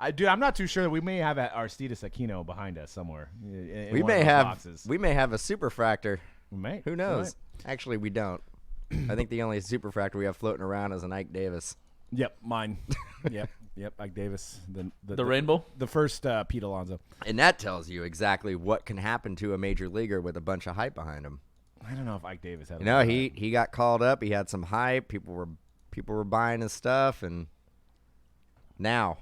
I'm not too sure. We may have Aristides Aquino behind us somewhere. In We one may of those have boxes. we may have a superfractor. We may. Who knows? Actually, we don't. I think the only superfractor we have floating around is an Ike Davis. Yep, mine. Yep. Ike Davis, The rainbow, the first Pete Alonso. And that tells you exactly what can happen to a major leaguer with a bunch of hype behind him. I don't know if Ike Davis had. You know, he got called up. He had some hype. People were buying his stuff, and now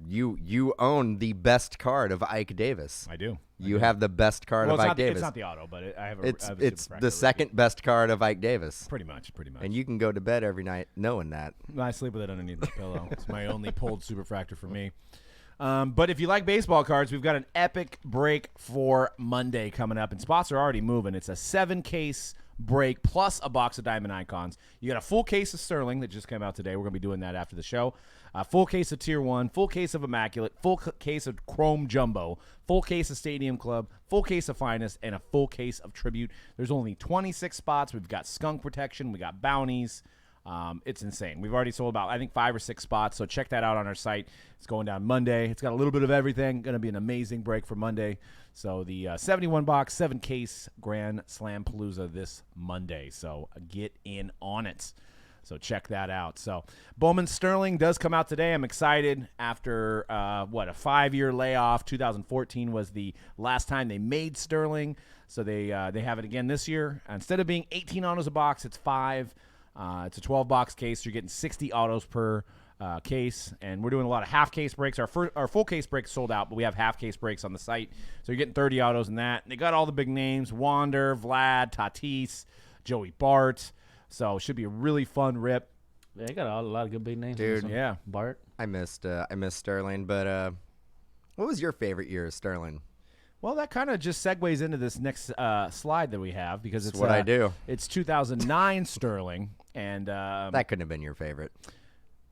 you own the best card of Ike Davis. I do. You have the best card of Ike Davis. It's not the auto, but I have a. It's I have a it's superfractor the rookie. second best card of Ike Davis. Pretty much. And you can go to bed every night knowing that. I sleep with it underneath the pillow. It's my only pulled superfractor for me. But if you like baseball cards, we've got an epic break for Monday coming up, and spots are already moving. It's a 7-case break plus a box of Diamond Icons. You got a full case of Sterling that just came out today. We're going to be doing that after the show. A full case of Tier 1, full case of Immaculate, full case of Chrome Jumbo, full case of Stadium Club, full case of Finest, and a full case of Tribute. There's only 26 spots. We've got skunk protection. We got bounties. It's insane. We've already sold about, I think, 5 or 6 spots, so check that out on our site. It's going down Monday. It's got a little bit of everything. Going to be an amazing break for Monday. So the 71-box, 7-case Grand Slam Palooza this Monday. So get in on it. So check that out. So Bowman Sterling does come out today. I'm excited. After, a 5-year layoff. 2014 was the last time they made Sterling. So they have it again this year. Instead of being 18 autos a box, it's 5. It's a 12-box case. So you're getting 60 autos per case, and we're doing a lot of half-case breaks. Our full-case breaks sold out, but we have half-case breaks on the site. So you're getting 30 autos in that. And they got all the big names: Wander, Vlad, Tatis, Joey Bart. So it should be a really fun rip. Yeah, you got a lot of good big names. Dude, yeah. Bart. I missed Sterling, but what was your favorite year of Sterling? Well, that kind of just segues into this next slide that we have, because it's what I do. It's 2009 Sterling, and That couldn't have been your favorite.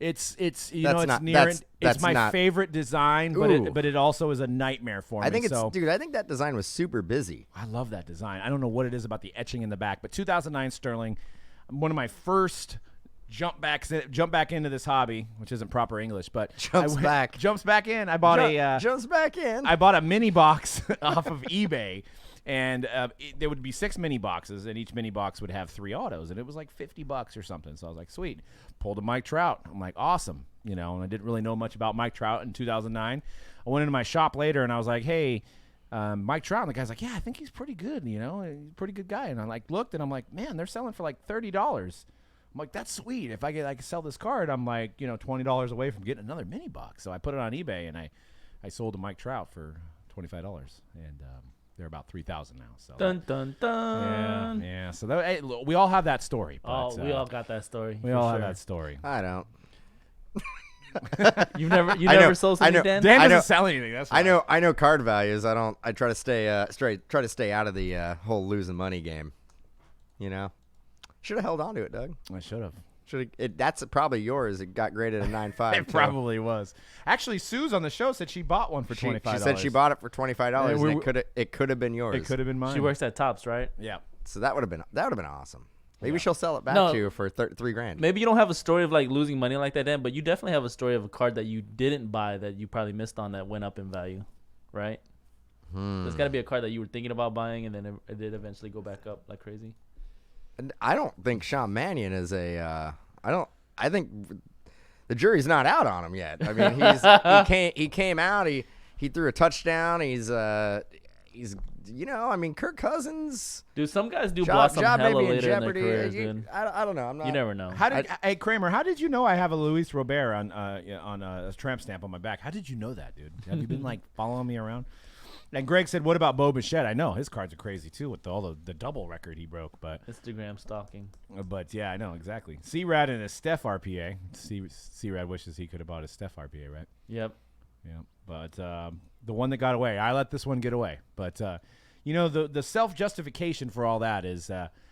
It's That's it's my not- favorite design, Ooh. but it also is a nightmare for me. I think so, I think that design was super busy. I love that design. I don't know what it is about the etching in the back, but 2009 Sterling, one of my first jump back into this hobby, which isn't proper English, but Jumps back in. I bought jumps back in. I bought a mini box off of eBay, and there would be 6 mini boxes, and each mini box would have 3 autos, and it was like $50 or something. So I was like, sweet. Pulled a Mike Trout. I'm like, awesome, and I didn't really know much about Mike Trout in 2009. I went into my shop later, and I was like, hey, Mike Trout, and the guy's like, yeah, I think he's pretty good, he's a pretty good guy. And I looked, and I'm like, man, they're selling for like $30. I'm like, that's sweet. If I can sell this card, I'm like, $20 away from getting another mini box. So I put it on eBay, and I sold a Mike Trout for $25, and they're about $3,000 now. So Dun dun dun. yeah. So look, we all have that story. But, We all got that story. we all have that story. I don't. You never know, sold I something, know. Dan? Dan I doesn't know- sell anything. That's I why. know card values. I try to stay out of the whole losing money game. Should have held on to it, Doug. I should have. That's probably yours. It got graded a 9.5. It probably was. Actually, Sue's on the show said she bought one for $25. She said she bought it for $25, we- and it could have been yours. It could have been mine. She works at Tops, right? Yeah. So that would have been awesome. Maybe she'll sell it back No. to you for $3,000. Maybe you don't have a story of losing money like that, Dan, but you definitely have a story of a card that you didn't buy that you probably missed on that went up in value, right? There's got to be a card that you were thinking about buying and then it did eventually go back up like crazy. And I don't think Sean Mannion is I think the jury's not out on him yet. I mean, he came out. He threw a touchdown. He's Kirk Cousins. Dude, some guys do Job blossom hella maybe in later in their jeopardy. careers, dude. I don't know. I'm not. You never know. Hey Kramer, how did you know I have a Luis Robert on a tramp stamp on my back? How did you know that, dude? Have you been following me around? And Greg said, "What about Bo Bichette?" I know his cards are crazy too with all the double record he broke, but Instagram stalking. yeah, I know exactly. C-Rad and a Steph RPA. C-Rad wishes he could have bought a Steph RPA, right? Yep. Yeah, but The one that got away. I let this one get away. But, the self-justification for all that is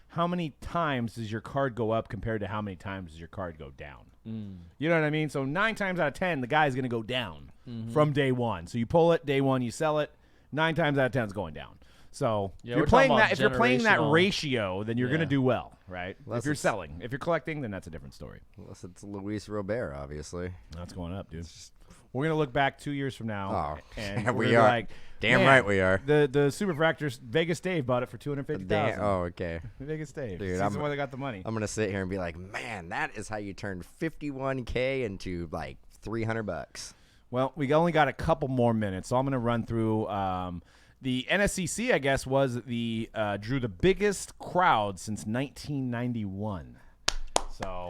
how many times does your card go up compared to how many times does your card go down? You know what I mean? So 9 times out of 10, the guy's going to go down from day one. So you pull it, day one, you sell it. 9 times out of 10 is going down. So if you're playing that ratio, then you're going to do well, right? If you're selling. If you're collecting, then that's a different story. Unless it's Luis Robert, obviously. That's going up, dude. We're going to look back 2 years from now. And we are. Like, damn right we are. The Superfractors, Vegas Dave bought it for $250,000. Oh, okay. Vegas Dave. Dude, He's the one that got the money. I'm going to sit here and be like, man, that is how you turn $51K into like $300. Well, we only got a couple more minutes, so I'm going to run through. The NSCC, I guess, was drew the biggest crowd since 1991. So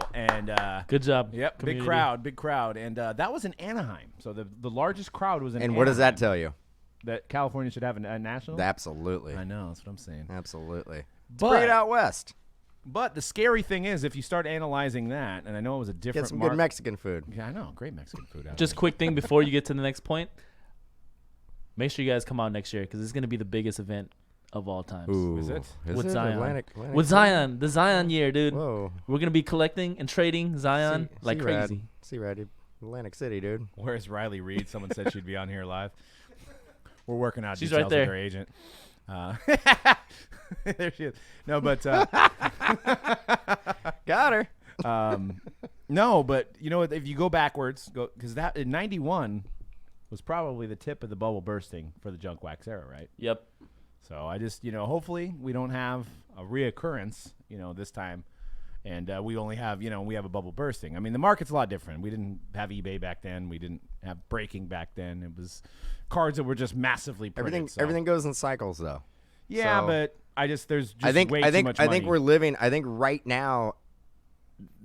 good job. Yep, community. big crowd, and that was in Anaheim. So the largest crowd was in. And Anaheim. what does that tell you? That California should have a national. Absolutely. I know. That's what I'm saying. Absolutely. But bring it out west. But the scary thing is, if you start analyzing that, and I know it was a different. Get some good Mexican food. Yeah, I know. Great Mexican food. Just quick thing before you get to the next point. Make sure you guys come out next year because it's going to be the biggest event of all time. Ooh, is it? With Zion. Atlantic With Zion. The Zion year, dude. Whoa. We're going to be collecting and trading Zion like crazy. C-Rad, Atlantic City, dude. Where's Riley Reed? Someone said she'd be on here live. We're working out She's details right there. with her agent. There she is. No, but got her. no, but you know what? If you go backwards, because that in '91 was probably the tip of the bubble bursting for the junk wax era, right? Yep. So I just, hopefully we don't have a reoccurrence, this time, and we only have, we have a bubble bursting. I mean, the market's a lot different. We didn't have eBay back then. We didn't have breaking back then. It was cards that were just massively printed. Everything goes in cycles, though. Yeah, so, but there's just I think way too much money. I think we're living. I think right now,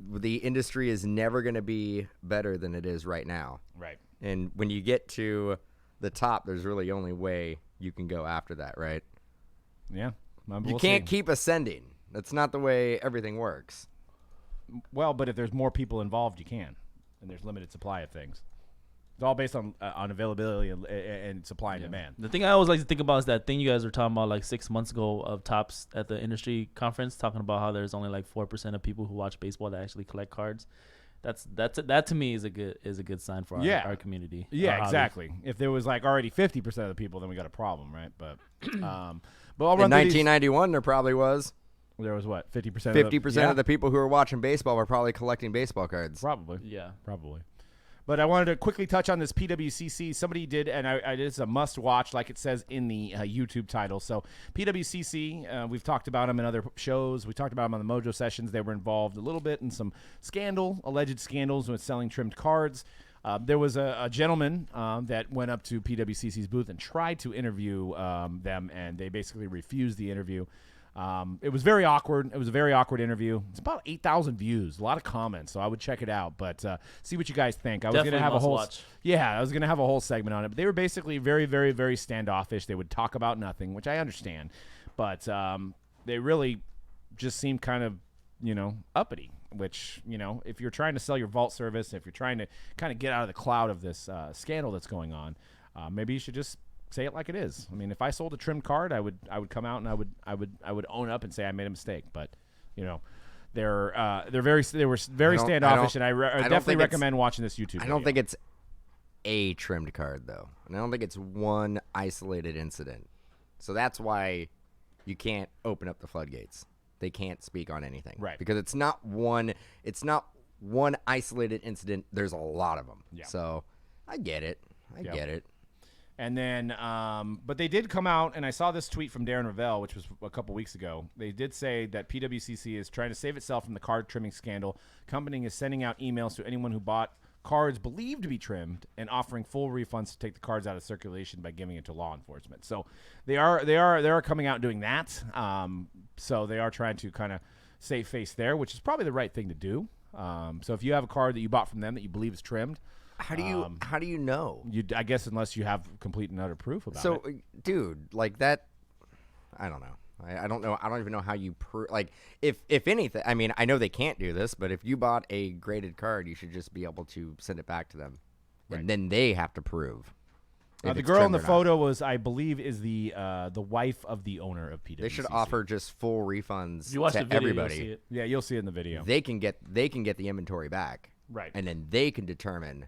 the industry is never going to be better than it is right now. Right. And when you get to the top, there's really only way you can go after that, right? Yeah. You can't keep ascending. That's not the way everything works. Well, but if there's more people involved, you can, and there's limited supply of things. It's all based on availability and supply and demand. The thing I always like to think about is that thing you guys were talking about like 6 months ago of Tops at the industry conference, talking about how there's only like 4% of people who watch baseball that actually collect cards. That to me is a good sign for our community. Yeah, exactly. If there was like already 50% of the people, then we got a problem, right? But I'll run in 1991, there probably was. There was what 50%. 50% of the people who were watching baseball were probably collecting baseball cards. Probably. Yeah, probably. But I wanted to quickly touch on this PWCC. Somebody did, and it's a must-watch, like it says in the YouTube title. So PWCC, we've talked about them in other shows. We talked about them on the Mojo sessions. They were involved a little bit in some alleged scandals with selling trimmed cards. There was a gentleman that went up to PWCC's booth and tried to interview them, and they basically refused the interview. It was very awkward. It was a very awkward interview. It's about 8,000 views, a lot of comments, so I would check it out. But see what you guys think. I was going to have a whole segment on it. But they were basically very, very, very standoffish. They would talk about nothing, which I understand. But they really just seemed kind of, uppity. Which, if you're trying to sell your vault service, if you're trying to kind of get out of the cloud of this scandal that's going on, maybe you should just say it like it is. I mean, if I sold a trimmed card, I would come out and I would own up and say I made a mistake. But they were very standoffish, and I definitely recommend watching this YouTube. I don't think it's a trimmed card though, and I don't think it's one isolated incident. So that's why you can't open up the floodgates. They can't speak on anything, right? Because it's not one isolated incident. There's a lot of them. Yeah. So I get it. I get it. And then, but they did come out, and I saw this tweet from Darren Ravel, which was a couple weeks ago. They did say that PWCC is trying to save itself from the card trimming scandal. Company is sending out emails to anyone who bought cards believed to be trimmed and offering full refunds to take the cards out of circulation by giving it to law enforcement. So they are coming out and doing that. So they are trying to kind of save face there, which is probably the right thing to do. So if you have a card that you bought from them that you believe is trimmed, how do you know? I guess unless you have complete and utter proof about it. So, dude, like that, I don't know. I don't know. I don't even know how you like if anything. I mean, I know they can't do this, but if you bought a graded card, you should just be able to send it back to them, and then they have to prove if The it's girl in trimmed the or not. photo was, I believe, is the wife of the owner of PWCC. They should offer just full refunds If you watch to the video, everybody. you'll see it. Yeah, you'll see it in the video. They can get the inventory back, Right. and then they can determine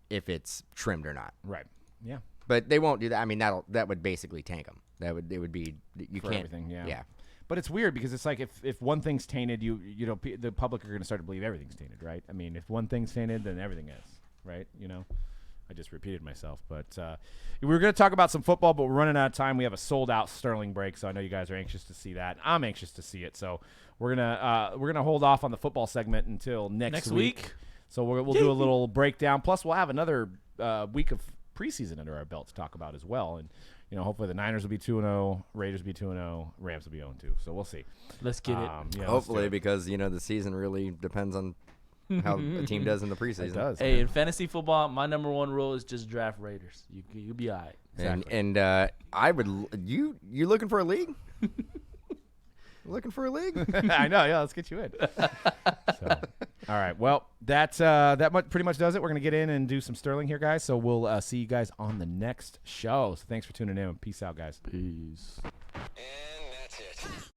if it's trimmed or not. Right. Yeah. But they won't do that. I mean, that would basically tank them. It would be you For can't everything, yeah. yeah. But it's weird because it's like if one thing's tainted, the public are going to start to believe everything's tainted, right? I mean, if one thing's tainted, then everything is, right? I just repeated myself, but we were going to talk about some football, but we're running out of time. We have a sold-out Sterling break, so I know you guys are anxious to see that. I'm anxious to see it, so we're gonna hold off on the football segment until next week. So we'll do a little breakdown. Plus, we'll have another week of preseason under our belt to talk about as well, and hopefully the Niners will be 2-0, Raiders will be 2-0, Rams will be 0-2. So we'll see. Let's get it. Yeah, let's do Hopefully, it. because the season really depends on how a team does in the preseason. It does. Hey, in fantasy football, my number one rule is just draft Raiders. You'll be all right. And I would you looking for a league? Looking for a league? I know. Yeah, let's get you in. So, all right. Well, that pretty much does it. We're gonna get in and do some Sterling here, guys. So we'll see you guys on the next show. So thanks for tuning in. Peace out, guys. Peace. And that's it.